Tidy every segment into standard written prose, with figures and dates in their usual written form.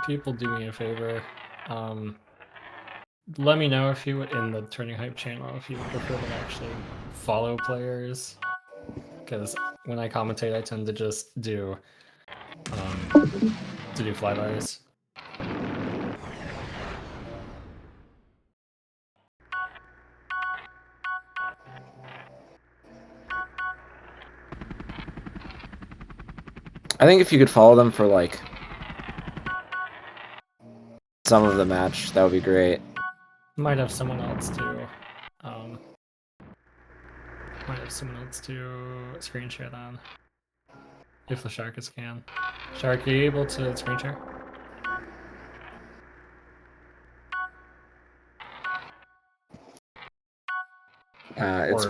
People do me a favor. Let me know if you would, in the Turning Hype channel, if you would prefer to actually follow players, because when I commentate, I tend to just do flybys. I think if you could follow them for like some of the match, that would be great. Might have someone else to screen share then. If the Sharkers can. Shark, are you able to screen share?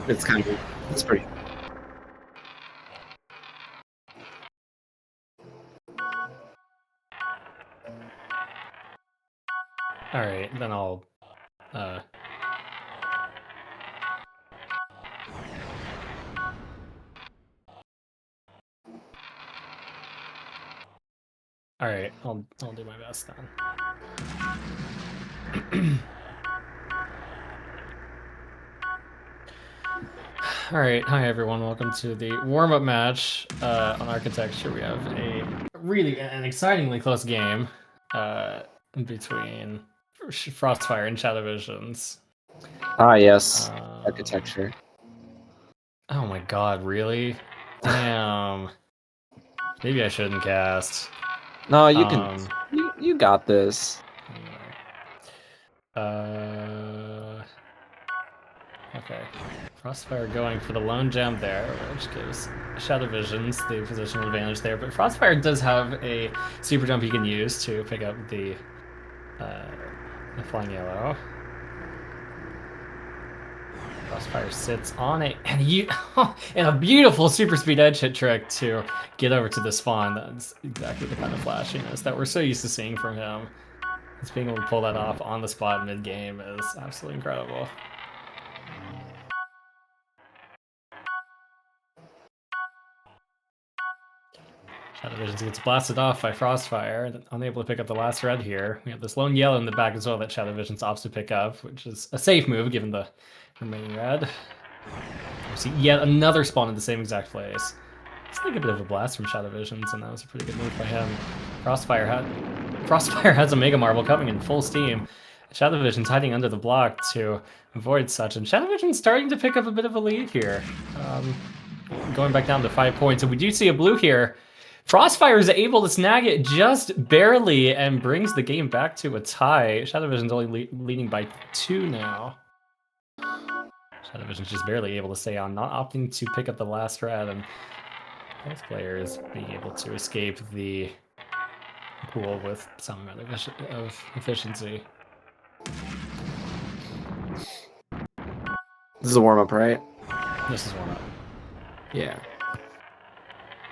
It's kind of, it's pretty. All right, then I'll all right, I'll do my best then. All right, hi everyone. Welcome to the warm-up match on Architecture. We have an excitingly close game between Frostfire and ShadowVisions. Ah, yes, Architecture. Oh my god, really? Damn. Maybe I shouldn't cast. No, you can. You got this. Anyway. Okay. Frostfire going for the lone gem there, which gives ShadowVisions the positional advantage there. But Frostfire does have a super jump he can use to pick up the flying yellow. Frostfire sits on it, and and a beautiful super speed edge hit trick to get over to the spawn. That's exactly the kind of flashiness that we're so used to seeing from him. Just being able to pull that off on the spot mid game is absolutely incredible. ShadowVisions gets blasted off by Frostfire, unable to pick up the last red here. We have this lone yellow in the back as well that ShadowVisions opts to pick up, which is a safe move given the remaining red. We see yet another spawn in the same exact place. It's like a bit of a blast from ShadowVisions, and that was a pretty good move by him. Frostfire has a Mega Marble coming in full steam. ShadowVisions hiding under the block to avoid such, and ShadowVisions starting to pick up a bit of a lead here. Going back down to 5 points, and we do see a blue here. Frostfire is able to snag it just barely and brings the game back to a tie. ShadowVision's only leading by 2 now. ShadowVision's just barely able to stay on, not opting to pick up the last red, and both players being able to escape the pool with some amount of efficiency. This is a warm up, right? This is warm-up. Yeah.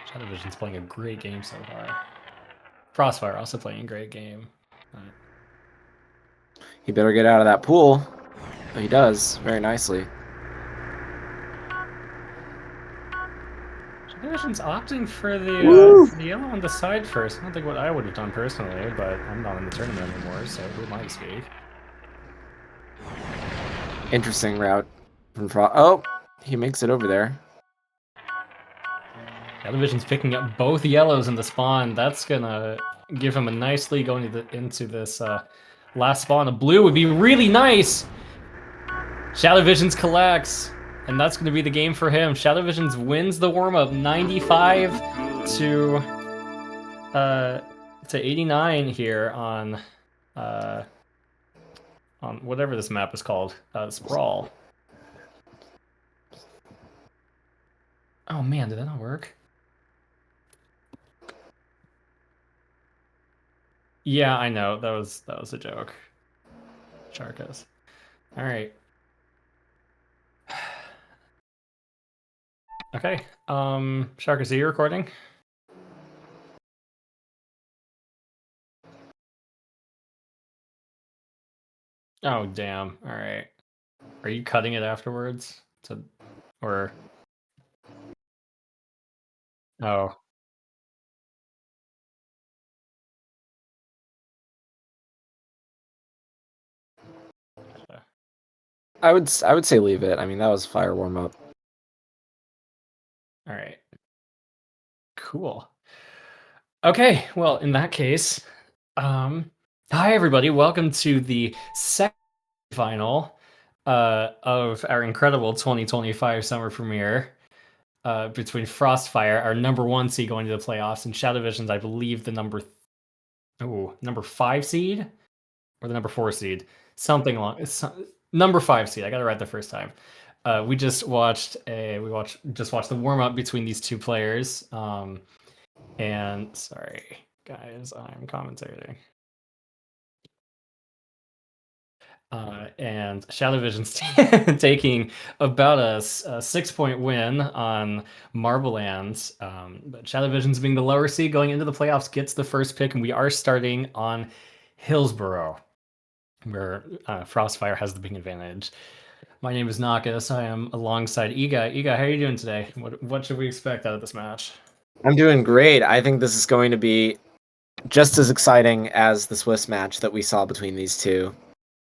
ShadowVision's playing a great game so far. Frostfire also playing a great game. He better get out of that pool. But he does very nicely. ShadowVision's opting for the yellow on the side first. I don't think what I would have done personally, but I'm not in the tournament anymore, so who am I to speak? Interesting route from Frost. Oh, he makes it over there. ShadowVision's picking up both yellows in the spawn. That's gonna give him a nice lead going into this last spawn. A blue would be really nice. ShadowVisions collects, and that's going to be the game for him. ShadowVisions wins the warm-up 95 to 89 here on whatever this map is called, Sprawl. Oh man, did that not work? Yeah, I know. That was a joke. Charcos. All right. Okay. Sharkus, are you recording? Oh, damn. All right. Are you cutting it afterwards? Or... Oh. I would say leave it. I mean, that was fire warm up. All right. Cool. Okay, well, in that case, hi everybody. Welcome to the second final of our incredible 2025 summer premiere between Frostfire, our #1 seed going to the playoffs, and ShadowVisions, I believe the number 5 seed or the #4 seed, something along number 5 seed. I got it right the first time. We just watched the warm up between these two players. And sorry, guys, I'm commentating. And ShadowVisions taking about a 6-point win on Marblelands. But ShadowVisions, being the lower seed going into the playoffs, gets the first pick, and we are starting on Hillsborough, where Frostfire has the big advantage. My name is Nakas. I am alongside Iga. Iga, how are you doing today? What should we expect out of this match? I'm doing great. I think this is going to be just as exciting as the Swiss match that we saw between these two.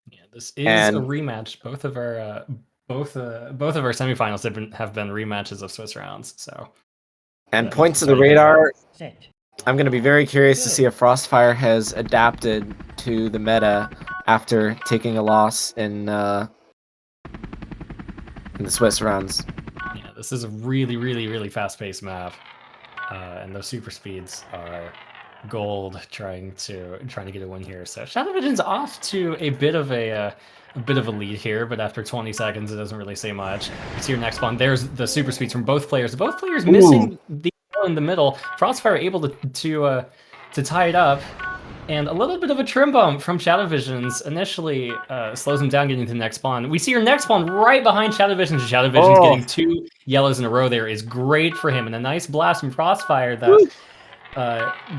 Yeah, this is a rematch. Both of our semifinals have been rematches of Swiss rounds. So, and points to the radar. I'm going to be very curious to see if Frostfire has adapted to the meta after taking a loss in the Swiss rounds. Yeah, this is a really, really, really fast-paced map, and those super speeds are gold. Trying to get a win here. So ShadowVision's off to a bit of a lead here, but after 20 seconds, it doesn't really say much. You see your next spawn. There's the super speeds from both players. Both players missing the in the middle. Frostfire able to tie it up. And a little bit of a trim bump from ShadowVisions initially slows him down getting to the next spawn. We see your next spawn right behind ShadowVisions. ShadowVisions getting 2 yellows in a row there is great for him. And a nice blast from Frostfire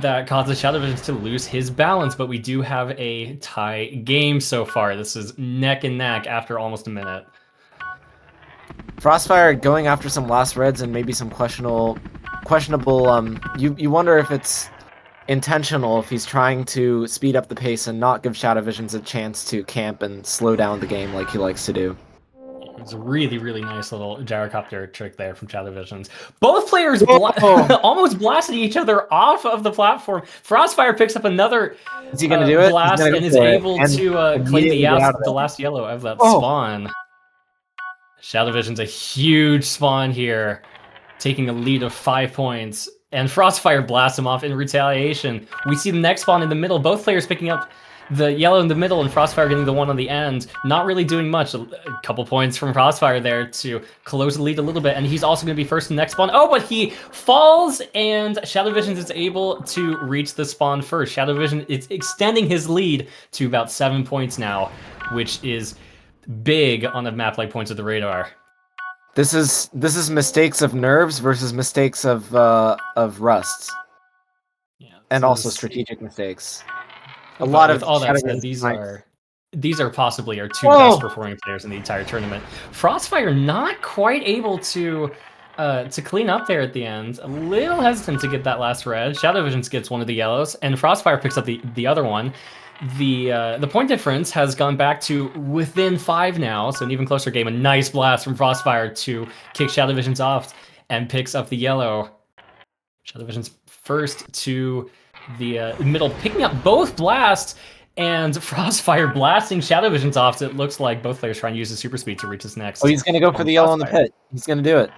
that causes ShadowVisions to lose his balance. But we do have a tie game so far. This is neck and neck after almost a minute. Frostfire going after some last reds and maybe some questionable you wonder if it's intentional, if he's trying to speed up the pace and not give ShadowVisions a chance to camp and slow down the game like he likes to do. It's a really, really nice little gyrocopter trick there from ShadowVisions. Both players almost blasted each other off of the platform. Frostfire picks up another is he gonna do it? blast and is able to claim the last yellow of that spawn. ShadowVisions a huge spawn here, taking a lead of 5 points. And Frostfire blasts him off in retaliation. We see the next spawn in the middle. Both players picking up the yellow in the middle and Frostfire getting the one on the end. Not really doing much. A couple points from Frostfire there to close the lead a little bit. And he's also going to be first in the next spawn. Oh, but he falls and ShadowVisions is able to reach the spawn first. ShadowVision is extending his lead to about 7 points now, which is big on a map like Points of the Radar. This is mistakes of nerves versus mistakes of rusts. Yeah, and also strategic mistakes. A lot of all that said, these are possibly our 2 best performing players in the entire tournament. Frostfire not quite able to clean up there at the end. A little hesitant to get that last red. ShadowVisions gets one of the yellows, and Frostfire picks up the other one. The point difference has gone back to within 5 now, so an even closer game. A nice blast from Frostfire to kick ShadowVisions off and picks up the yellow. ShadowVisions first to the middle, picking up both blasts, and Frostfire blasting ShadowVisions off. So it looks like both players trying to use the super speed to reach his next. Oh, he's going to go for the yellow in the pit. He's going to do it.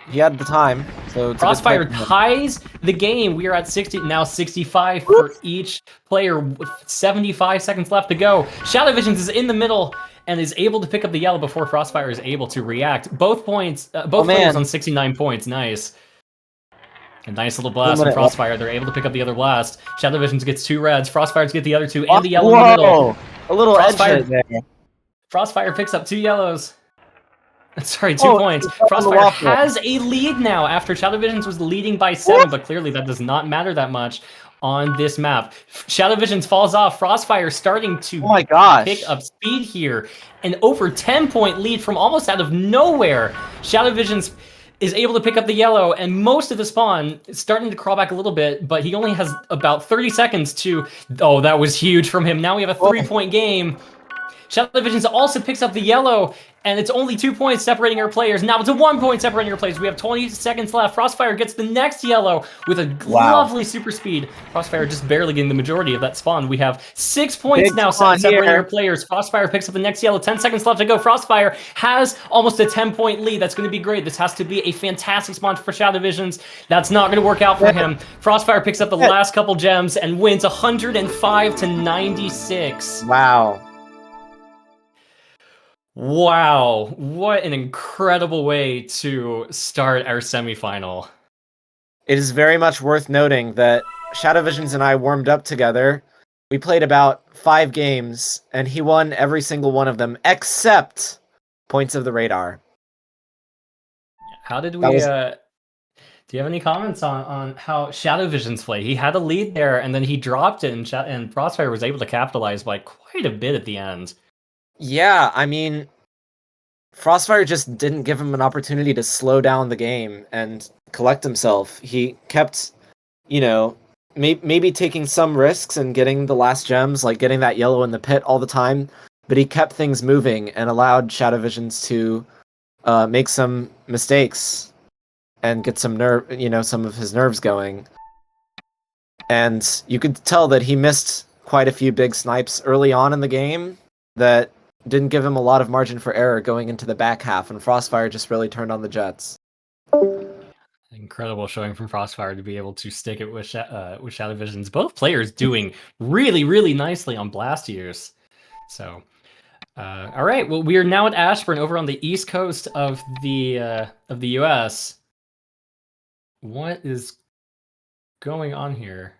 He had the time, so it's Frostfire ties the game. We are at 65 for each player with 75 seconds left to go. ShadowVisions is in the middle and is able to pick up the yellow before Frostfire is able to react. Both players on 69 points. Nice. A nice little blast from Frostfire. They're able to pick up the other blast. ShadowVisions gets 2 reds. Frostfire get the other 2 and the yellow in the middle. A little Frostfire there. Frostfire picks up 2 yellows. Sorry, 2 points. Frostfire has a lead now after ShadowVisions was leading by 7, but clearly that does not matter that much. on this map. ShadowVisions falls off. Frostfire starting to Oh my gosh. pick up speed here. An over 10-point lead from almost out of nowhere. ShadowVisions is able to pick up the yellow, and most of the spawn is starting to crawl back a little bit, but he only has about 30 seconds to... Oh, that was huge from him. Now we have a 3-point game. ShadowVisions also picks up the yellow, and it's only 2 points separating our players. Now it's a 1 point separating our players. We have 20 seconds left. Frostfire gets the next yellow with a lovely super speed. Frostfire just barely getting the majority of that spawn. We have 6 points now separating our players. Frostfire picks up the next yellow. 10 seconds left to go. Frostfire has almost a 10-point lead. That's going to be great. This has to be a fantastic spawn for ShadowVisions. That's not going to work out for him. Frostfire picks up the last couple gems and wins 105-96. Wow. Wow, what an incredible way to start our semifinal. It is very much worth noting that ShadowVisions and I warmed up together. We played about 5 games, and he won every single one of them, except Points of the Radar. How did we... do you have any comments on how ShadowVisions played? He had a lead there, and then he dropped it, and Frostfire was able to capitalize by quite a bit at the end. Yeah, I mean, Frostfire just didn't give him an opportunity to slow down the game and collect himself. He kept, you know, maybe taking some risks and getting the last gems, like getting that yellow in the pit all the time, but he kept things moving and allowed ShadowVisions to make some mistakes and get some some of his nerves going. And you could tell that he missed quite a few big snipes early on in the game that didn't give him a lot of margin for error going into the back half, and Frostfire just really turned on the jets. Incredible showing from Frostfire to be able to stick it with ShadowVisions. Both players doing really, really nicely on blast use. So, all right. Well, we are now at Ashburn over on the east coast of the U.S. What is going on here?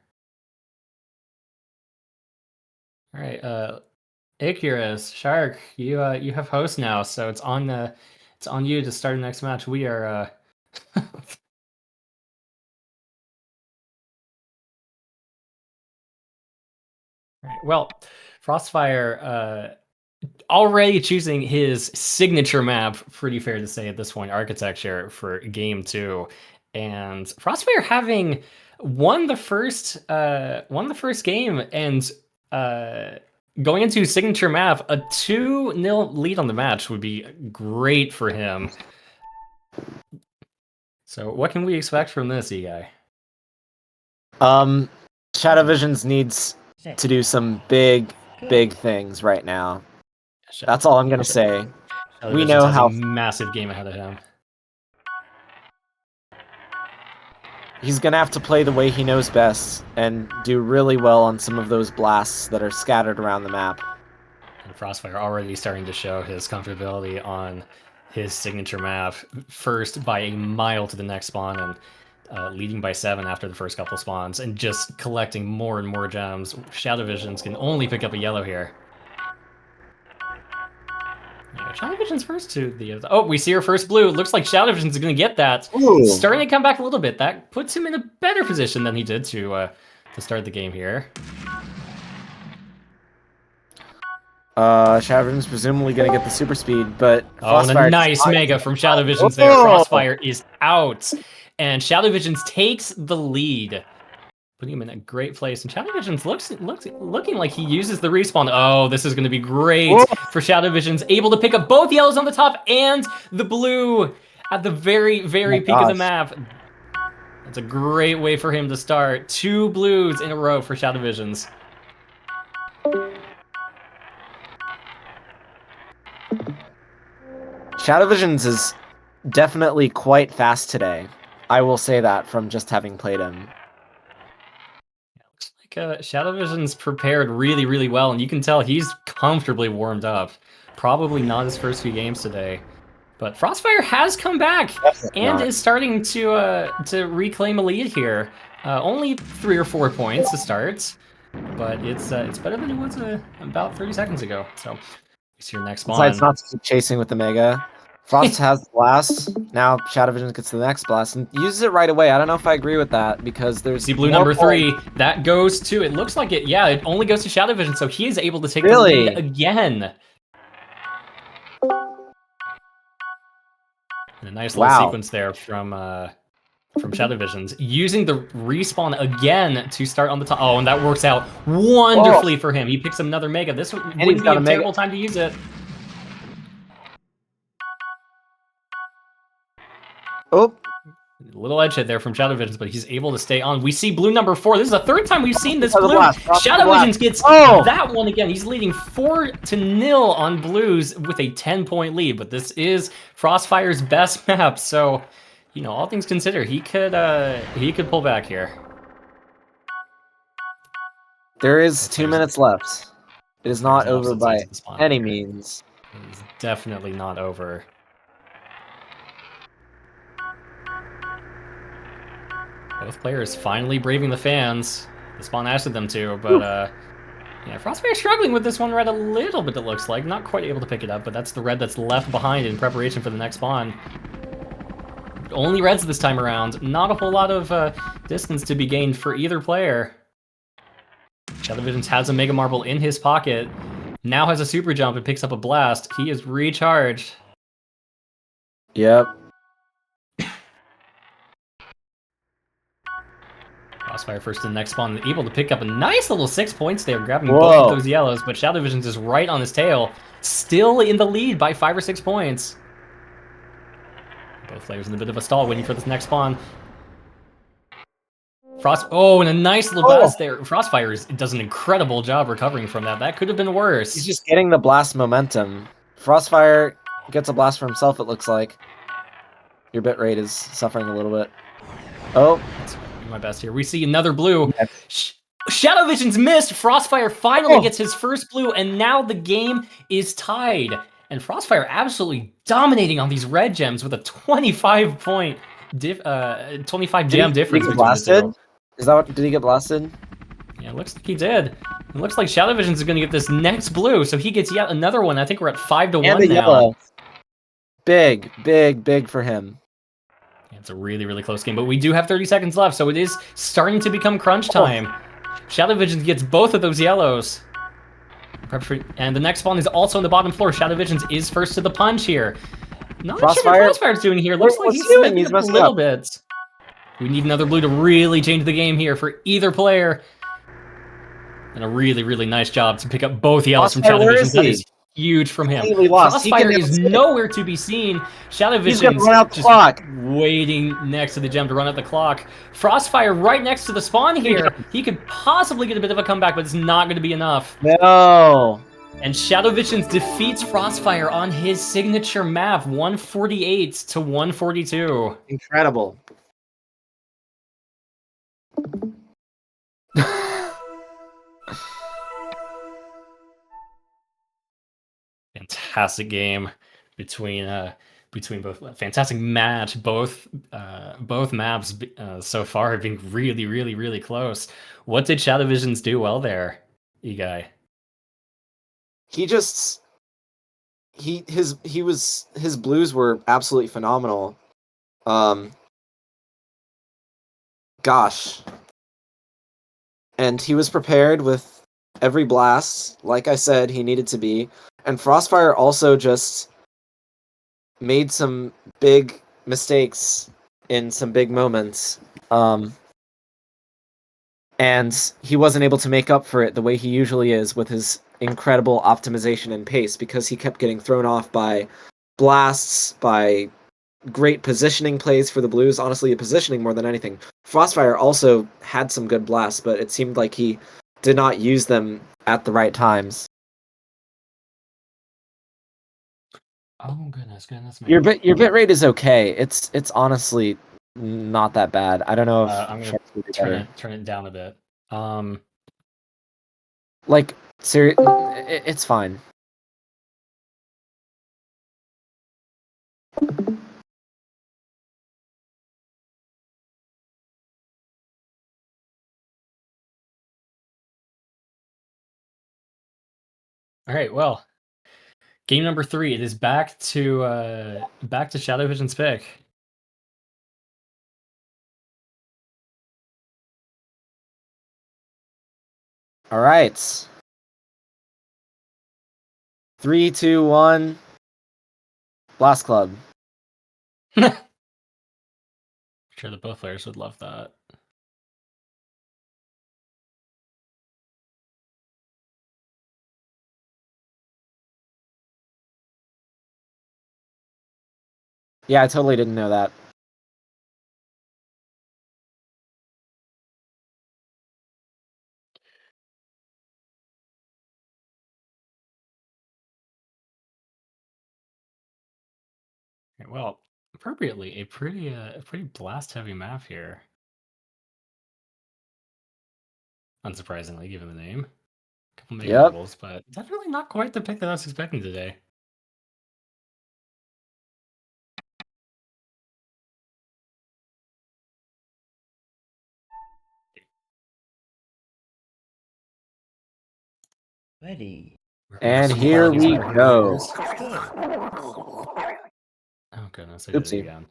All right. Icarus, Shark, you have host now, so it's on you to start the next match. We are Right. Well, Frostfire already choosing his signature map, pretty fair to say at this point, architecture for game 2. And Frostfire having won the first game and going into signature map, a 2-0 lead on the match would be great for him. So what can we expect from this, E-Guy? ShadowVisions needs to do some big things right now. That's all I'm gonna say. We know how a massive game ahead of him. He's gonna have to play the way he knows best and do really well on some of those blasts that are scattered around the map. And Frostfire already starting to show his comfortability on his signature map, first by a mile to the next spawn, and leading by 7 after the first couple spawns, and just collecting more and more gems. ShadowVisions can only pick up a yellow here. Yeah, ShadowVisions first to the... Oh, we see our first blue. It looks like ShadowVisions is going to get that. Ooh. Starting to come back a little bit. That puts him in a better position than he did to start the game here. ShadowVisions presumably going to get the super speed, but... Oh, and a nice mega from ShadowVisions there. Frostfire is out. And ShadowVisions takes the lead, putting him in a great place. And ShadowVisions looking like he uses the respawn. Oh, this is going to be great for ShadowVisions. Able to pick up both yellows on the top and the blue at the very, very peak of the map. That's a great way for him to start. 2 blues in a row for ShadowVisions. ShadowVisions is definitely quite fast today. I will say that from just having played him. Looks like ShadowVisions prepared really, really well, and you can tell he's comfortably warmed up. Probably not his first few games today, but Frostfire has come back and is starting to reclaim a lead here. Only 3 or 4 points to start, but it's better than it was about 30 seconds ago. So we see your next spawn. Besides not chasing with the mega, Frost has the blast. Now ShadowVisions gets the next blast and uses it right away. I don't know if I agree with that because there's See blue more number points. 3. That goes to, it looks like it, yeah, it only goes to ShadowVision, so he is able to take the Really? lead again. And a nice little Wow. sequence there from ShadowVisions, using the respawn again to start on the top. Oh, and that works out wonderfully for him. He picks another Mega. This And he's wouldn't be got a a Mega. terrible time to use it. Oh, A little edge hit there from ShadowVisions, but he's able to stay on. We see blue number 4. This is the third time we've seen this blue. ShadowVisions gets that one again. He's leading 4-0 on blues with a 10-point lead, but this is Frostfire's best map, so, you know, all things considered, he could pull back here. there is 2 minutes left. It is not over by any means. It is definitely not over. Both players finally braving the fans. The spawn asked them to, but yeah, Frostfire struggling with this one red a little bit, it looks like. Not quite able to pick it up, but that's the red that's left behind in preparation for the next spawn. Only reds this time around. Not a whole lot of distance to be gained for either player. ShadowVisions has a Mega Marble in his pocket. Now has a super jump and picks up a blast. He is recharged. Yep. Frostfire first to the next spawn, able to pick up a nice little 6 points there, grabbing both of those yellows, but ShadowVisions is right on his tail, still in the lead by 5 or 6 points. Both players in a bit of a stall, waiting for this next spawn. Oh, and a nice little blast there. Frostfire does an incredible job recovering from that. That could have been worse. He's just getting the blast momentum. Frostfire gets a blast for himself, it looks like. Your bitrate is suffering a little bit. Oh. Let's do my best here. We see another blue. ShadowVisions missed. Frostfire finally gets his first blue, and now the game is tied. And Frostfire absolutely dominating on these red gems with a 25 point 25 gem difference between blasted? the two. Is that what, did he get blasted? Yeah, it looks like he did. It looks like ShadowVisions is going to get this next blue, so he gets yet another one. I think we're at 5-1 now. Yellow. Big, big, big for him. Yeah, it's a really, really close game, but we do have 30 seconds left, so it is starting to become crunch time. ShadowVisions gets both of those yellows. And the next spawn is also on the bottom floor. ShadowVisions is first to the punch here. Not sure what Frostfire's doing here. Looks like he's doing a little bit. We need another blue to really change the game here for either player. And a really, really nice job to pick up both yellows from ShadowVisions. That is huge from him. Frostfire is nowhere to be seen. ShadowVisions just waiting next to the gem to run out the clock. Frostfire right next to the spawn here. He could possibly get a bit of a comeback, but it's not going to be enough. No. And ShadowVisions defeats Frostfire on his signature map, 148 to 142. Incredible. Fantastic game between both. Fantastic match. Both maps so far have been really, really, really close. What did ShadowVisions do well there, E-Guy? His blues were absolutely phenomenal. Gosh. And he was prepared with every blast, like I said, he needed to be. And Frostfire also just made some big mistakes in some big moments. And he wasn't able to make up for it the way he usually is with his incredible optimization and pace, because he kept getting thrown off by blasts, by great positioning plays for the blues. Honestly, the positioning more than anything. Frostfire also had some good blasts, but it seemed like he did not use them at the right times. Oh goodness. Your bit rate is okay. It's honestly not that bad. I don't know if I'm gonna turn it down a bit. Like it's fine. All right, well, Game number 3. It is back to ShadowVisions' pick. All right. 3, 2, 1. Blast Club. Sure that both players would love that. Yeah, I totally didn't know that. Well, appropriately, a pretty blast-heavy map here. Unsurprisingly, given the name. A couple mega Yep. bubbles, but definitely not quite the pick that I was expecting today. Ready. And Some here qualities we over here, go. players. Oh goodness, I did it Oopsie. again.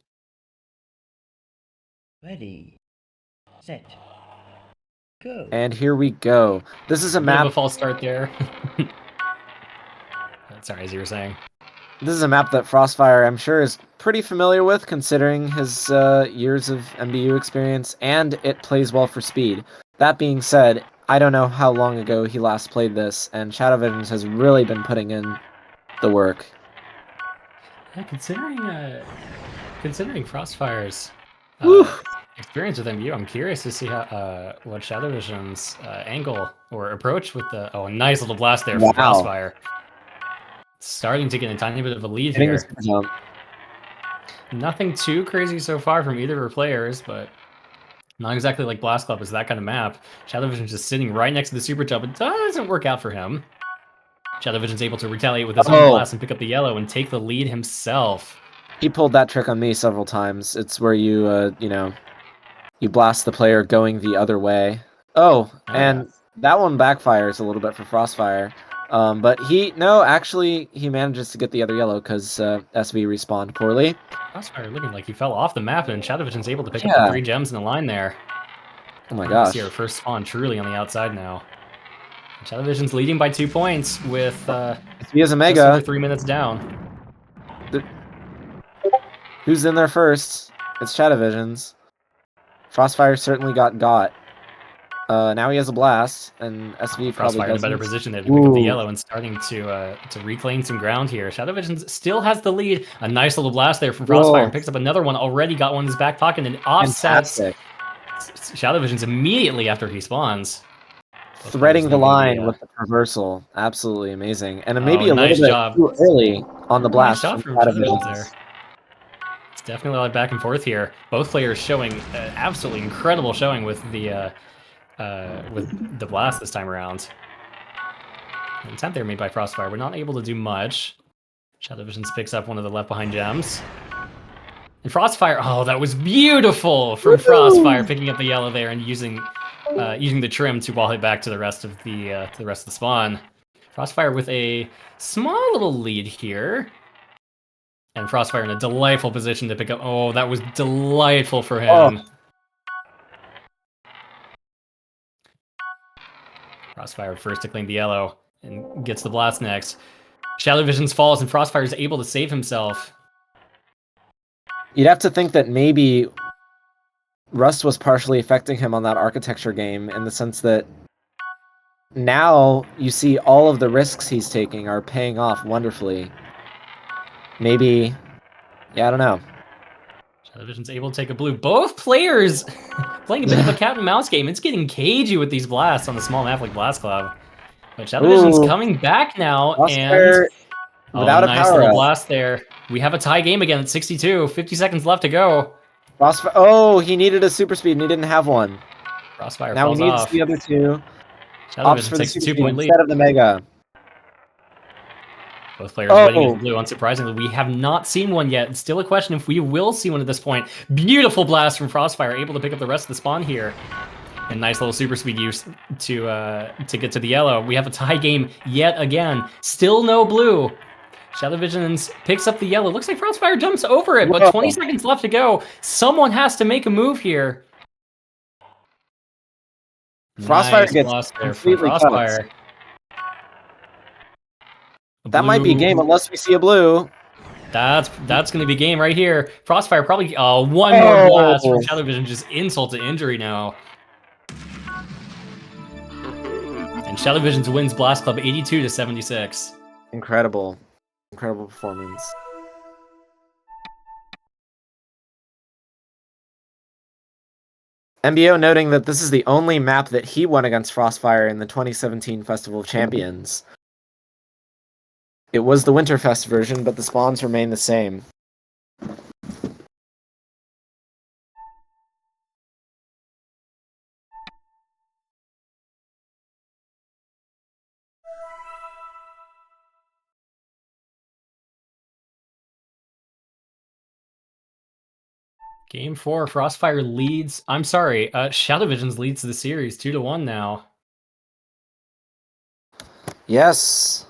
Ready. Set. Go. And here we go. This is a Bit of map. a false start there. Sorry, as you were saying. This is a map that Frostfire, I'm sure, is pretty familiar with, considering his years of MBU experience, and it plays well for speed. That being said, I don't know how long ago he last played this, and ShadowVisions has really been putting in the work. Yeah, considering Frostfire's Woo! experience with MBU, I'm curious to see how what ShadowVision's angle or approach with the nice little blast there from Wow. Frostfire. Starting to get a tiny bit of a lead Hitting here. the super jump. Nothing too crazy so far from either of our players, but not exactly like Blast Club is that kind of map. ShadowVision's just sitting right next to the super jump. It doesn't work out for him. ShadowVision's able to retaliate with his own blast and pick up the yellow and take the lead himself. He pulled that trick on me several times. It's where you, you blast the player going the other way. And that one backfires a little bit for Frostfire. But he manages to get the other yellow because SV respawned poorly. Frostfire looking like he fell off the map, and ShadowVision's able to pick up the 3 gems in the line there. Oh my gosh. See our first spawn truly on the outside now. ShadowVision's leading by 2 points with SV has a mega. just under 3 minutes down. Who's in there first? It's ShadowVisions. Frostfire certainly got. Now he has a blast, and SV probably Frostfire in a better position there to pick up the yellow and starting to reclaim some ground here. ShadowVisions still has the lead. A nice little blast there from Frostfire and picks up another one. Already got one in his back pocket and offsets ShadowVisions immediately after he spawns. Threading the line with the reversal. Absolutely amazing. And maybe a nice little bit too early on the blast nice from ShadowVisions there. It's definitely a lot back and forth here. Both players showing absolutely incredible showing with the blast this time around. An attempt there made by Frostfire. We're not able to do much. ShadowVisions picks up one of the left behind gems. And Frostfire, oh, that was beautiful from Frostfire, picking up the yellow there and using the trim to wall it back to the rest of the spawn. Frostfire with a small little lead here. And Frostfire in a delightful position to pick up. Oh, that was delightful for him. Frostfire first to claim the yellow and gets the blast next. ShadowVisions falls and Frostfire is able to save himself. You'd have to think that maybe Rust was partially affecting him on that architecture game in the sense that now you see all of the risks he's taking are paying off wonderfully. Maybe, yeah, I don't know. ShadowVisions able to take a blue. Both players playing a bit of a cat and mouse game. It's getting cagey with these blasts on a small map like Blast Club. But ShadowVisions coming back now, and without a nice little blast there. We have a tie game again at 62. 50 seconds left to go. Frostfire, he needed a super speed and he didn't have one. Frostfire now falls he needs off. The other two. ShadowVisions takes a 2-point lead instead of the mega. Both players waiting in blue. Unsurprisingly, we have not seen one yet. It's still a question if we will see one at this point. Beautiful blast from Frostfire, able to pick up the rest of the spawn here. And nice little super speed use to get to the yellow. We have a tie game yet again. Still no blue. ShadowVisions picks up the yellow. Looks like Frostfire jumps over it, but Whoa. 20 seconds left to go. Someone has to make a move here. Frostfire Nice gets blast there from completely Frostfire. That might be game unless we see a blue. That's going to be game right here. Frostfire probably one more blast from Oh. ShadowVision, just insult to injury now. And ShadowVisions wins Blast Club 82-76. Incredible. Incredible performance. MBO noting that this is the only map that he won against Frostfire in the 2017 Festival of Champions. It was the Winterfest version, but the spawns remain the same. Game 4, Frostfire leads. I'm sorry, ShadowVisions leads the series 2-1 now. Yes.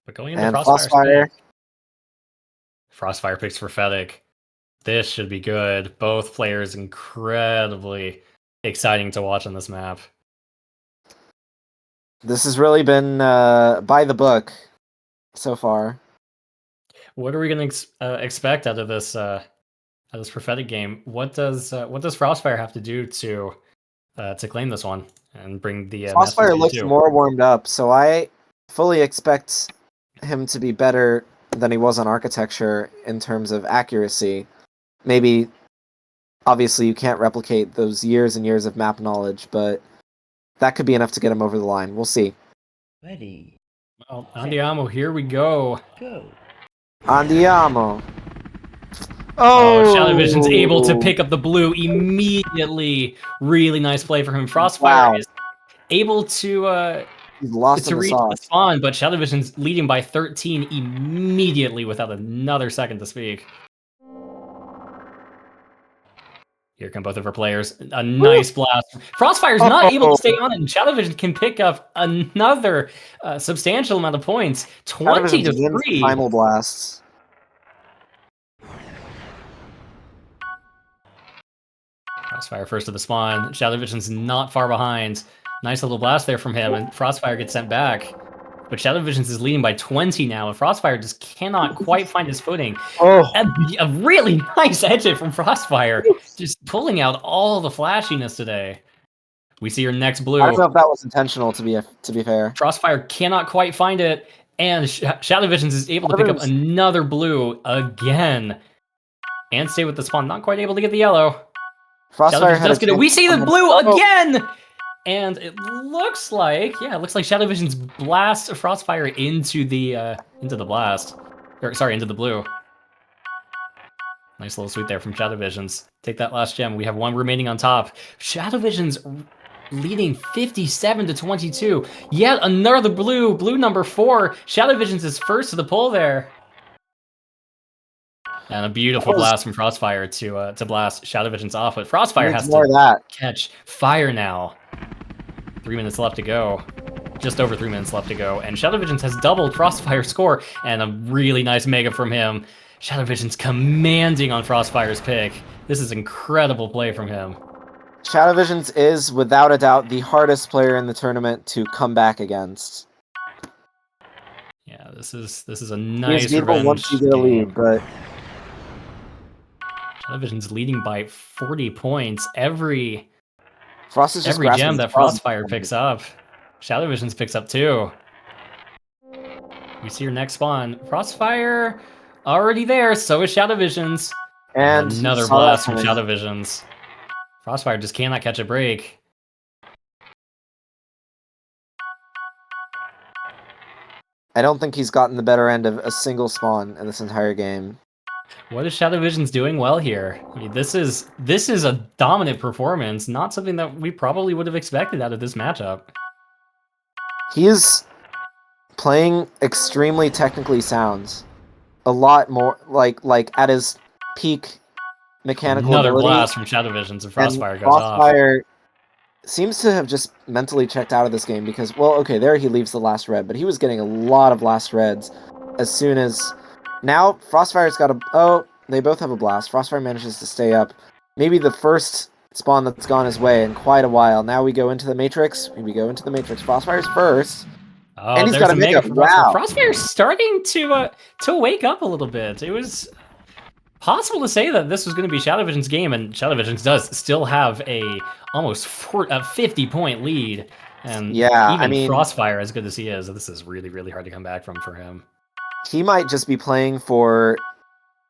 But going into And Frostfire, Frostfire picks Prophetic. This should be good. Both players incredibly exciting to watch on this map. This has really been by the book so far. What are we going to expect out of this Prophetic game? What does Frostfire have to do to claim this one and bring the Frostfire looks more warmed up, so I fully expect him to be better than he was on Architecture in terms of accuracy. Maybe, obviously, you can't replicate those years and years of map knowledge, but that could be enough to get him over the line. We'll see. Ready. Well, Andiamo, here we go. Go. Andiamo. Oh, ShadowVision's able to pick up the blue immediately. Really nice play for him. Frostfire is able to He's lost to reach the spawn, but ShadowVision's leading by 13 immediately without another second to speak. Here come both of our players. A nice blast. Frostfire's not able to stay on it, and ShadowVision can pick up another substantial amount of points. 20-3. Final blasts. Frostfire first to the spawn. ShadowVision's not far behind. Nice little blast there from him, and Frostfire gets sent back. But ShadowVisions is leading by 20 now, and Frostfire just cannot quite find his footing. Oh. A really nice edge hit from Frostfire, just pulling out all the flashiness today. We see your next blue. I don't know if that was intentional, to be fair. Frostfire cannot quite find it, and ShadowVisions is able to pick up another blue again. And stay with the spawn, not quite able to get the yellow. Frostfire has we see the blue again! And it looks like, ShadowVisions blast Frostfire into the blast. Or, sorry, into the blue. Nice little sweep there from ShadowVisions. Take that last gem. We have one remaining on top. ShadowVisions leading 57-22. Yet another blue. Blue number 4. ShadowVisions is first to the pull there. And a beautiful blast from Frostfire to blast ShadowVisions off. But Frostfire has to catch fire now. 3 minutes left to go. Just over 3 minutes left to go. And ShadowVisions has doubled Frostfire's score. And a really nice mega from him. ShadowVisions commanding on Frostfire's pick. This is incredible play from him. ShadowVisions is, without a doubt, the hardest player in the tournament to come back against. Yeah, this is a nice He's revenge once you get a lead, but ShadowVisions leading by 40 points. Every gem that Frostfire picks up, ShadowVisions picks up too. We see your next spawn. Frostfire already there, so is ShadowVisions. And another blast from ShadowVisions. Frostfire just cannot catch a break. I don't think he's gotten the better end of a single spawn in this entire game. What is ShadowVisions doing well here? I mean, this is a dominant performance, not something that we probably would have expected out of this matchup. He is playing extremely technically sound. A lot more, like at his peak mechanical ability. Another blast from ShadowVisions and Frostfire goes off. Frostfire seems to have just mentally checked out of this game because, well, okay, there he leaves the last red, but he was getting a lot of last reds. as soon as... Now, Frostfire's got a... Oh, they both have a blast. Frostfire manages to stay up. Maybe the first spawn that's gone his way in quite a while. Now we go into the Matrix. Frostfire's first. Oh, And he's there's got a a mega mega. from Frostfire. Wow. Frostfire's starting to wake up a little bit. It was possible to say that this was going to be ShadowVisions' game, and ShadowVisions does still have a almost 50-point lead. And Yeah, even I mean, Frostfire, as good as he is, this is really, really hard to come back from for him. he might just be playing for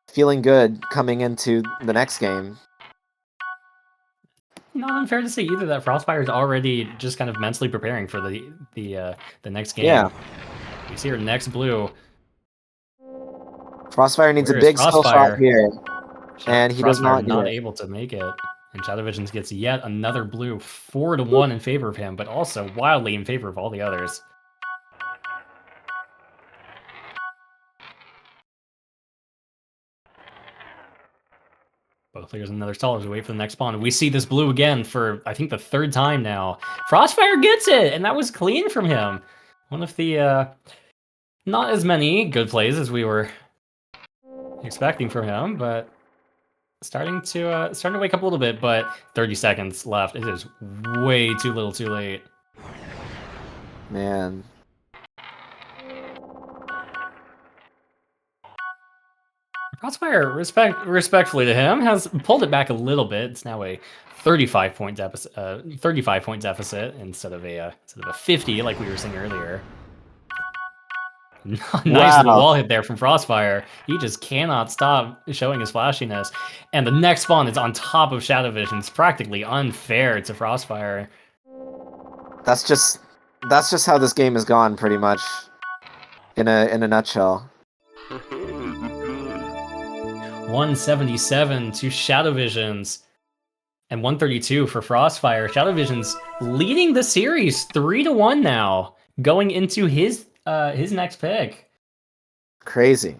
feeling good coming into the next game. Not unfair to say either that Frostfire is already just kind of mentally preparing for the next game. Yeah. We see her next blue. Frostfire needs Where a is big skill shot Frostfire? here, and he does Frostfire not get it. able to make it. And ShadowVisions gets yet another blue, 4-1 in favor of him, but also wildly in favor of all the others. Both players another stall as we wait for the next spawn. We see this blue again for, I think, the third time now. Frostfire gets it, and that was clean from him. One of the, not as many good plays as we were expecting from him, but starting to wake up a little bit, but 30 seconds left. It is way too little too late. Man. Frostfire, respectfully to him, has pulled it back a little bit. It's now a 35-point deficit, 35-point deficit instead of a 50 like we were saying earlier. Nice little wall hit there from Frostfire. He just cannot stop showing his flashiness. And the next spawn is on top of ShadowVisions. Practically unfair to Frostfire. That's just how this game has gone, pretty much. In a nutshell. 177 to ShadowVisions. And 132 for Frostfire. ShadowVisions leading the series 3-1 now, going into his next pick. Crazy.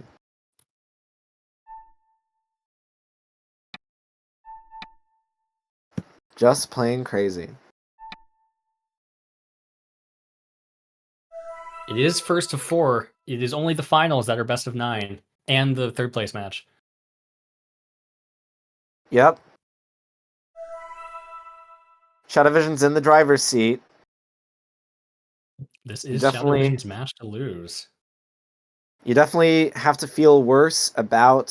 Just plain crazy. It is first to 4. It is only the finals that are best of 9, and the third place match. Yep. ShadowVision's in the driver's seat. This is Definitely. ShadowVision's match to lose. You definitely have to feel worse about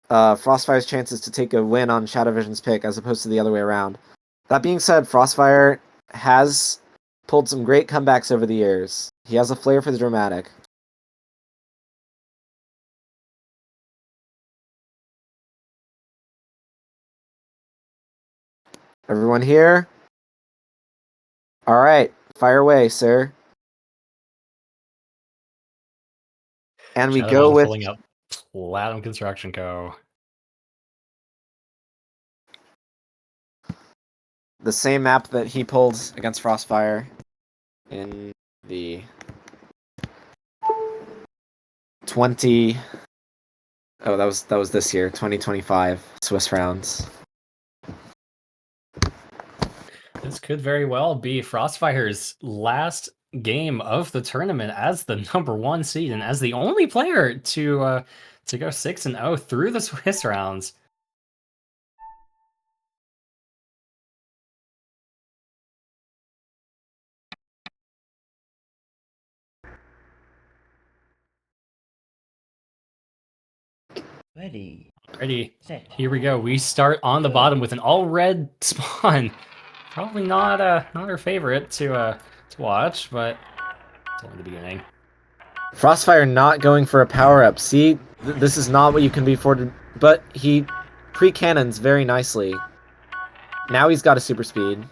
Frostfire's chances to take a win on ShadowVision's pick as opposed to the other way around. That being said, Frostfire has pulled some great comebacks over the years. He has a flair for the dramatic. Everyone here? Alright, fire away, sir. And we go with... pulling up Platinum Construction Co. the same map that he pulled against Frostfire in the 20... Oh, that was this year, 2025 Swiss rounds. This could very well be Frostfire's last game of the tournament as the #1 seed and as the only player to go 6-0 through the Swiss rounds. Ready. Set. Here we go. We start on the bottom with an all-red spawn. Probably not our favorite to watch, but it's only the beginning. Frostfire not going for a power-up. See, this is not what you can be afforded, but he pre-cannons very nicely. Now he's got a super speed.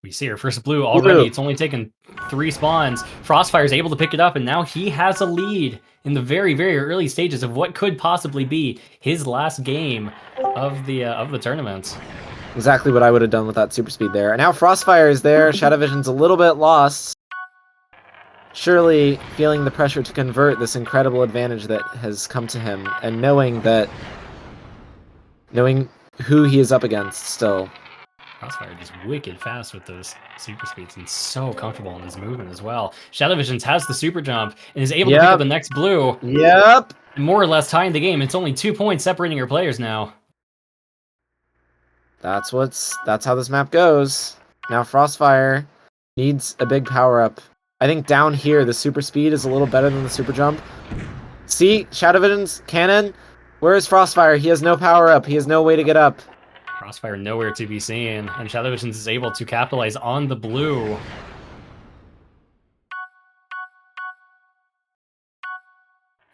We see her first blue already. It's only taken 3 spawns. Frostfire's able to pick it up, and now he has a lead in the very, very early stages of what could possibly be his last game of the tournament. Exactly what I would have done with that super speed there. And now Frostfire is there. ShadowVision's a little bit lost. Surely feeling the pressure to convert this incredible advantage that has come to him, and knowing who he is up against still. Frostfire just wicked fast with those super speeds and so comfortable in his movement as well. ShadowVisions has the super jump and is able to pick up the next blue. Yep. More or less tying the game. It's only 2 points separating your players now. That's how this map goes. Now Frostfire needs a big power up. I think down here the super speed is a little better than the super jump. See, ShadowVisions cannon. Where is Frostfire? He has no power up. He has no way to get up. Frostfire nowhere to be seen, and ShadowVisions is able to capitalize on the blue.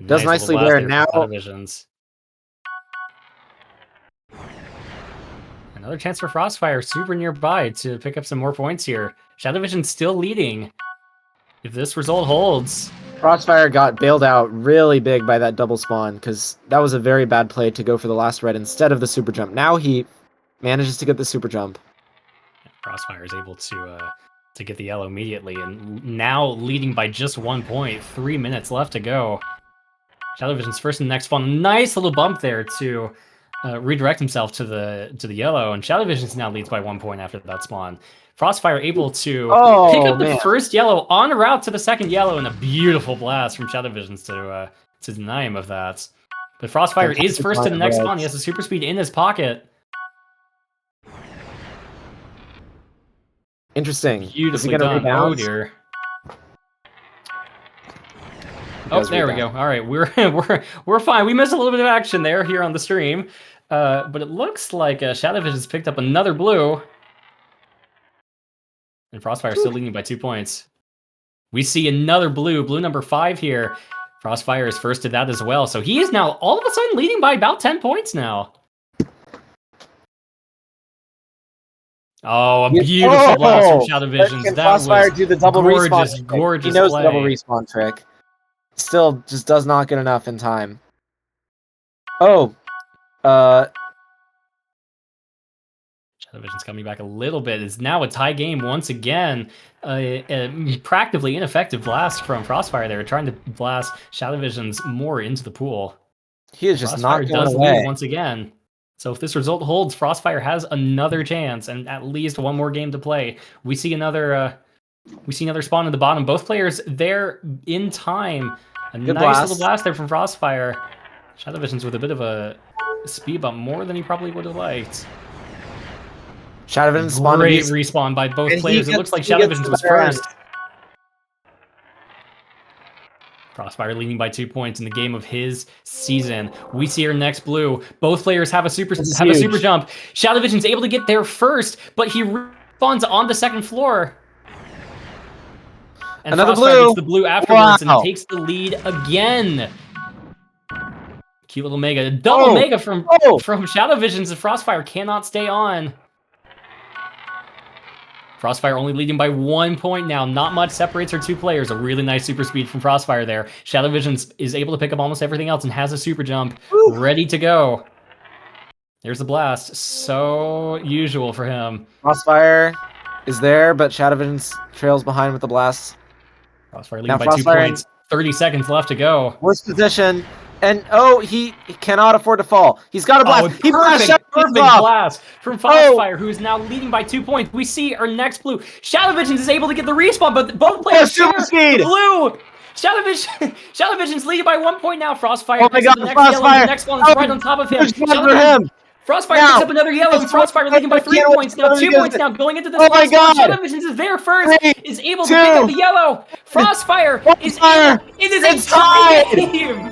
Does Nice nicely little blast there. for Now ShadowVisions. Another chance for Frostfire, super nearby to pick up some more points here. ShadowVisions still leading. If this result holds, Frostfire got bailed out really big by that double spawn because that was a very bad play to go for the last red instead of the super jump. Now he manages to get the super jump. Frostfire is able to get the yellow immediately, and now leading by just 1 point. 3 minutes left to go. ShadowVision's first and next spawn. Nice little bump there to redirect himself to the yellow, and ShadowVisions now leads by 1 point after that spawn. Frostfire able to pick up the first yellow on route to the second yellow, and a beautiful blast from ShadowVisions to deny him of that. But Frostfire is first to the next spawn. He has a super speed in his pocket. Interesting. Beautifully done. Oh dear. Oh, there we go. All right, we're fine. We missed a little bit of action there here on the stream, but it looks like ShadowVisions picked up another blue, and Frostfire still leading by 2 points. We see another blue, blue number 5 here. Frostfire is first to that as well, so he is now all of a sudden leading by about 10 points now. Oh, a beautiful blast from ShadowVisions. That Frostfire was do the double gorgeous, respawn gorgeous He knows play. the double respawn trick. Still just does not get enough in time. Oh. ShadowVisions coming back a little bit. It's now a tie game once again. A practically ineffective blast from Frostfire there, trying to blast ShadowVisions more into the pool. He is just Frostfire not going does away. lead once again. So if this result holds, Frostfire has another chance and at least one more game to play. We see another spawn in the bottom. Both players there in time. A nice little blast there from Frostfire. ShadowVisions with a bit of a speed bump, more than he probably would have liked. ShadowVisions great respawn by both players. It looks like ShadowVisions was first. Frostfire leading by 2 points in the game of his season. We see our next blue. Both players have a super jump. ShadowVision's able to get there first, but he respawns on the second floor. And another Frostfire blue gets the blue afterwards and takes the lead again. Cute little mega. Double mega from ShadowVisions, and Frostfire cannot stay on. Frostfire only leading by 1 point now. Not much separates our two players. A really nice super speed from Frostfire there. ShadowVisions is able to pick up almost everything else and has a super jump ready to go. There's the blast. So usual for him. Frostfire is there, but ShadowVisions trails behind with the blast. Frostfire leading by 2 points. 30 seconds left to go. Worst position. And he cannot afford to fall. He's got a blast. He perfect blast from Frostfire, who is now leading by 2 points. We see our next blue. ShadowVisions is able to get the respawn, but both players share the blue. ShadowVisions leading by 1 point now. Frostfire picks up the next yellow. The next one is right on top of him. Frostfire picks up another yellow, and Frostfire leading by 3 points now. 2 points now going into this last one. ShadowVisions is there first, is able to pick up the yellow. Frostfire is able. It is a tie game.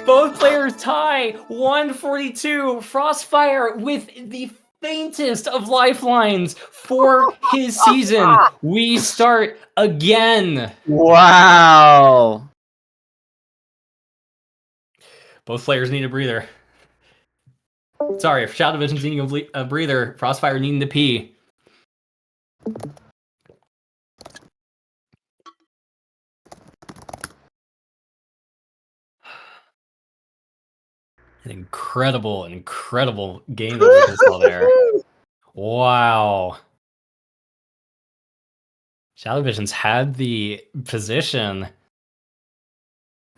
Both players tie 142. Frostfire with the faintest of lifelines for his season. We start again. Wow. Both players need a breather. Sorry, if ShadowVision's needing a breather, Frostfire needing to pee. An incredible game that we just saw there. Wow. ShadowVisions had the position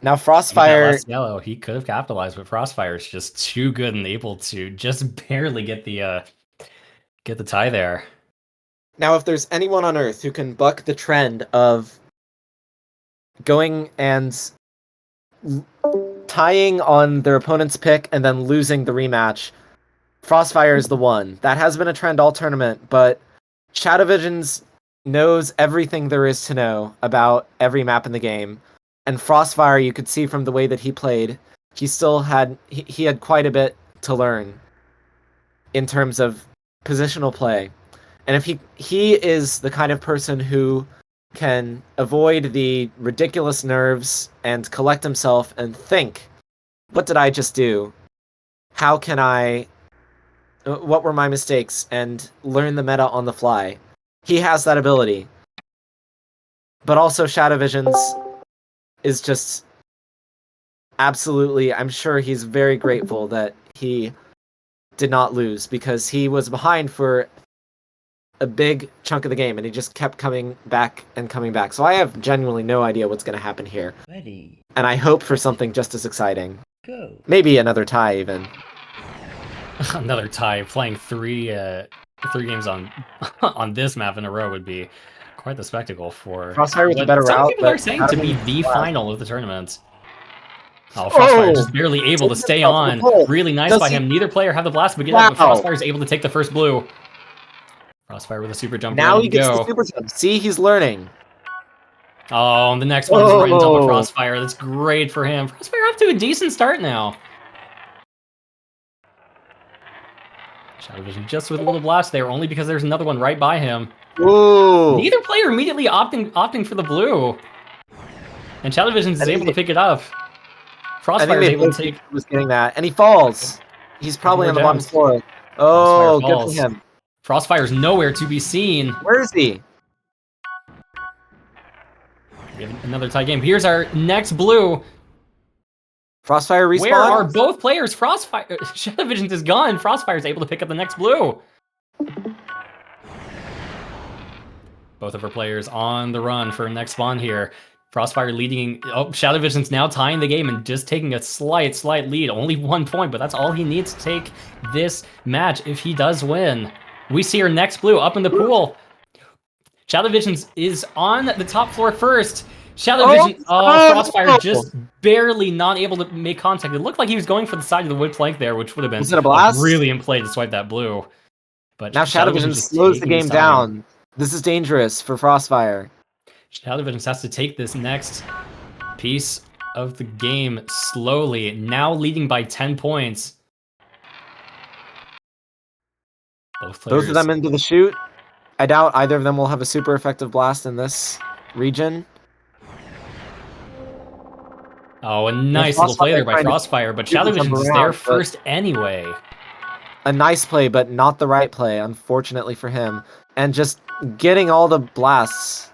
Now Maybe that Frostfire, last yellow, he could have capitalized, but Frostfire is just too good and able to just barely get the tie there. now if there's anyone on Earth who can buck the trend of going and tying on their opponent's pick and then losing the rematch, Frostfire is the one. That has been a trend all tournament, but ShadowVisions knows everything there is to know about every map in the game. And Frostfire, you could see from the way that he played, he still had he had quite a bit to learn in terms of positional play. And if he is the kind of person who can avoid the ridiculous nerves and collect himself and think, what did I just do? How can I what were my mistakes and learn the meta on the fly? He has that ability. But also ShadowVisions is just absolutely, I'm sure he's very grateful that he did not lose because he was behind for a big chunk of the game and he just kept coming back and coming back. So I have genuinely no idea what's going to happen here. Ready. And I hope for something just as exciting. Go. Maybe another tie even. Another tie. Playing three games on on this map in a row would be quite the spectacle for Frostfire with a what better some route, people are but saying to be Shadowvisions the last. final of the tournament. Oh, Frostfire just barely able to stay on. Really nice by him. Neither player have the blast to begin with, but Frostfire is able to take the first blue. Frostfire with a super jump Now ready he to gets go. the super jump. See, he's learning. Oh, the next one's right on top of Frostfire. That's great for him. Frostfire off to a decent start now. ShadowVision just with a little blast there, only because there's another one right by him. Ooh. Neither player immediately opting for the blue. And ShadowVisions is able to pick it up. Frostfire is able to take... was getting that, and he falls. He's probably on the bottom gems. floor. Oh, Frostfire good for falls. him. Frostfire's nowhere to be seen. Where is he? We have another tie game. Here's our next blue. Frostfire respawn? Where are both players? Frostfire... ShadowVisions is gone. Frostfire is able to pick up the next blue. Both of our players on the run for next spawn here. Frostfire leading... Oh, ShadowVision's now tying the game and just taking a slight lead. Only 1 point, but that's all he needs to take this match if he does win. We see our next blue up in the pool. ShadowVisions is on the top floor first. ShadowVision... Frostfire just barely not able to make contact. It looked like he was going for the side of the wood plank there, which would have been a blast? really in play to swipe that blue. But Now ShadowVision slows the game down. This is dangerous for Frostfire. ShadowVisions has to take this next piece of the game slowly, now leading by 10 points. Both of them into the shoot. I doubt either of them will have a super effective blast in this region. Oh, a nice little play there by Frostfire, but ShadowVisions is there first anyway. A nice play, but not the right play, unfortunately for him. And just getting all the blasts.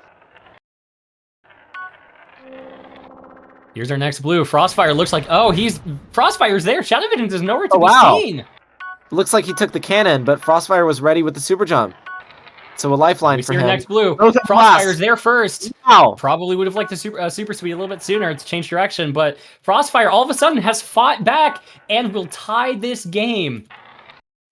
Here's our next blue. Frostfire looks like... Oh, Frostfire's there. ShadowVisions is nowhere to be seen. Looks like he took the cannon, but Frostfire was ready with the super jump. So a lifeline for him. Next blue. Frostfire's there first. Wow. Probably would have liked the super speed a little bit sooner to change direction, but Frostfire all of a sudden has fought back and will tie this game.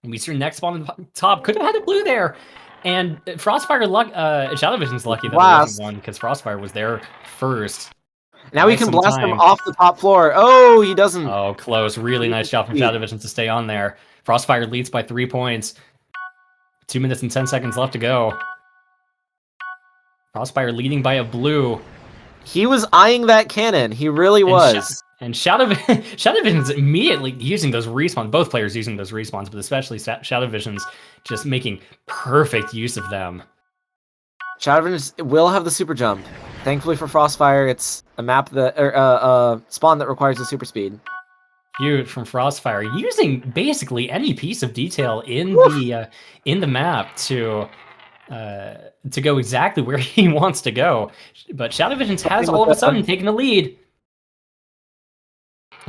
And we see our next spawn on the top. Could have had a blue there. And Frostfire ShadowVision's lucky that it wasn't one because Frostfire was there first. Now he can blast him off the top floor. Oh, he doesn't. Oh, close. Really nice job from ShadowVisions to stay on there. Frostfire leads by 3 points. 2 minutes and 10 seconds left to go. Frostfire leading by a blue. He was eyeing that cannon. He really was. And ShadowVisions immediately using those respawns. Both players using those respawns, but especially ShadowVisions just making perfect use of them. ShadowVisions will have the super jump. Thankfully for Frostfire, it's a map that spawn that requires a super speed. Huge from Frostfire, using basically any piece of detail in the map to go exactly where he wants to go. But ShadowVisions has all of a sudden taken the lead.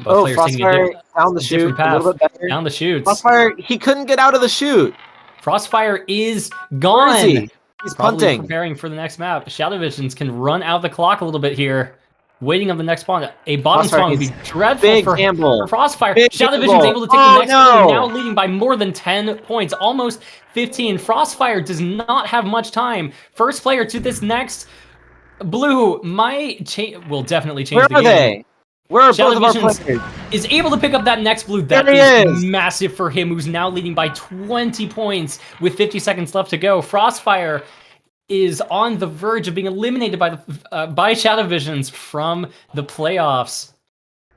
Both players taking down the chute, path, a little bit better. Down the chutes. Frostfire, he couldn't get out of the chute. Frostfire is gone. Where is he? He's Probably punting. Preparing for the next map. ShadowVisions can run out the clock a little bit here. waiting on the next spawn. A bottom Frostfire spawn would be needs dreadful big for gamble. Frostfire. Big ShadowVision's gamble. able to take Oh, the next no. blue, now leading by more than 10 points, almost 15. Frostfire does not have much time. First player to this next blue will definitely change Where the are game. they? Where are both of our ShadowVisions players? is able to pick up that next blue. That There he is is. massive for him, who's now leading by 20 points with 50 seconds left to go. Frostfire is on the verge of being eliminated by ShadowVisions from the playoffs.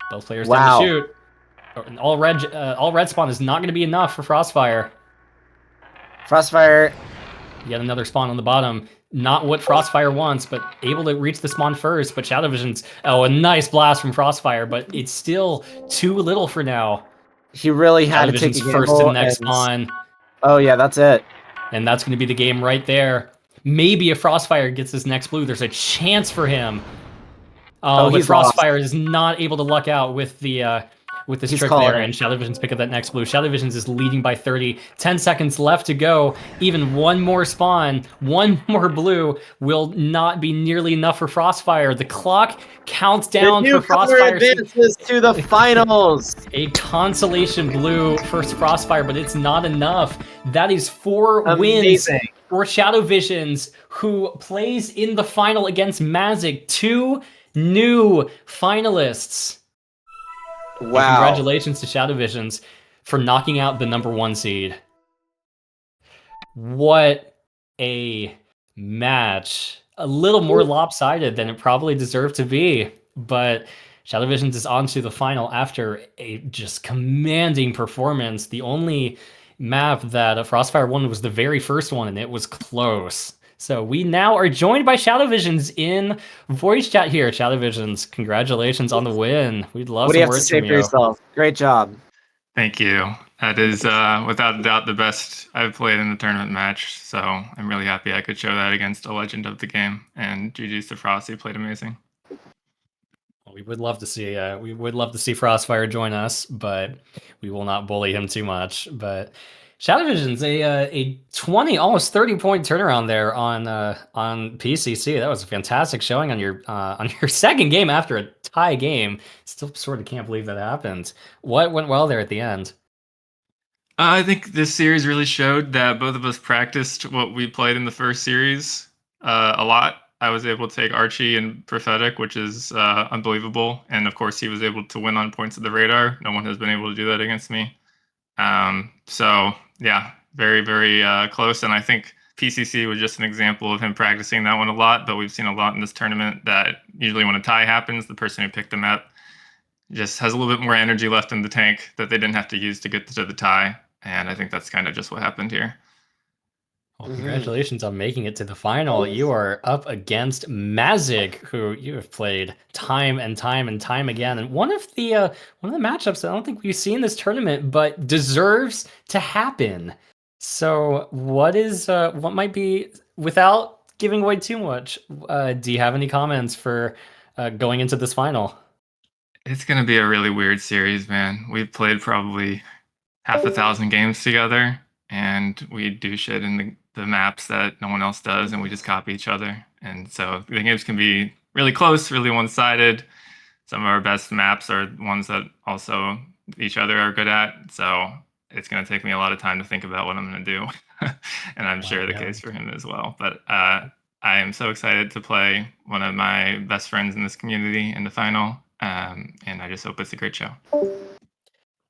Both players down to Wow. shoot. All red spawn is not going to be enough for Frostfire. Frostfire. Yet another spawn on the bottom. Not what Frostfire wants, but able to reach the spawn first. But ShadowVisions, oh, a nice blast from Frostfire, but it's still too little for now. He really had to take a ShadowVisions gamble. first to the next spawn. Oh yeah, that's it. And that's going to be the game right there. Maybe if Frostfire gets this next blue, there's a chance for him. Oh, but he's Frostfire lost. is not able to luck out with this He's trick calling there, it. and ShadowVisions pick up that next blue. ShadowVisions is leading by 30. 10 seconds left to go. Even one more spawn, one more blue will not be nearly enough for Frostfire. The clock counts down The for newcomer Frostfire. advances to the finals. A consolation blue for Frostfire, but it's not enough. That is 4 wins for ShadowVisions, who plays in the final against Mazik. 2 new finalists. Wow. Well, congratulations to ShadowVisions for knocking out the #1 seed. What a match. A little more lopsided than it probably deserved to be, but ShadowVisions is on to the final after a just commanding performance. The only map that Frostfire won was the very first one, and it was close. So we now are joined by ShadowVisions in voice chat here. ShadowVisions, congratulations on the win. We'd love What do you some have to words say from for you. yourself? Great job. Thank you. That is without a doubt the best I've played in the tournament match. So I'm really happy I could show that against a legend of the game. And GG's to Frosty, played amazing. Well, we would love to see Frostfire join us, but we will not bully him too much. But ShadowVisions, a 20, almost 30-point turnaround there on PCC. That was a fantastic showing on your second game after a tie game. Still sort of can't believe that happened. What went well there at the end? I think this series really showed that both of us practiced what we played in the first series a lot. I was able to take Archie and Prophetic, which is unbelievable. And of course, he was able to win on points of the radar. No one has been able to do that against me. So yeah, very, very close. And I think PCC was just an example of him practicing that one a lot. But we've seen a lot in this tournament that usually when a tie happens, the person who picked him up just has a little bit more energy left in the tank that they didn't have to use to get to the tie. And I think that's kind of just what happened here. Well, congratulations on making it to the final. You are up against Mazik, who you have played time and time and time again, and one of the matchups I don't think we've seen this tournament, but deserves to happen. So, what might be, without giving away too much? Do you have any comments for going into this final? It's gonna be a really weird series, man. We've played probably half 1,000 games together, and we do shit in the maps that no one else does, and we just copy each other. And so the games can be really close, really one-sided. Some of our best maps are ones that also each other are good at. So it's going to take me a lot of time to think about what I'm going to do. And I'm sure the case for him as well. But I am so excited to play one of my best friends in this community in the final. And I just hope it's a great show.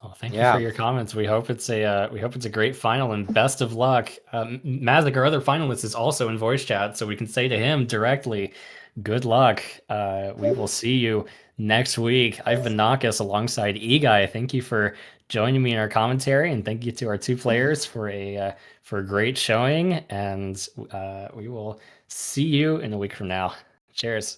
Well, thank you for your comments. We hope it's a great final, and best of luck. Mazik, our other finalist, is also in voice chat, so we can say to him directly, good luck. We will see you next week. I've been Nakas alongside Eguy. Thank you for joining me in our commentary, and thank you to our two players for a great showing. And we will see you in a week from now. Cheers.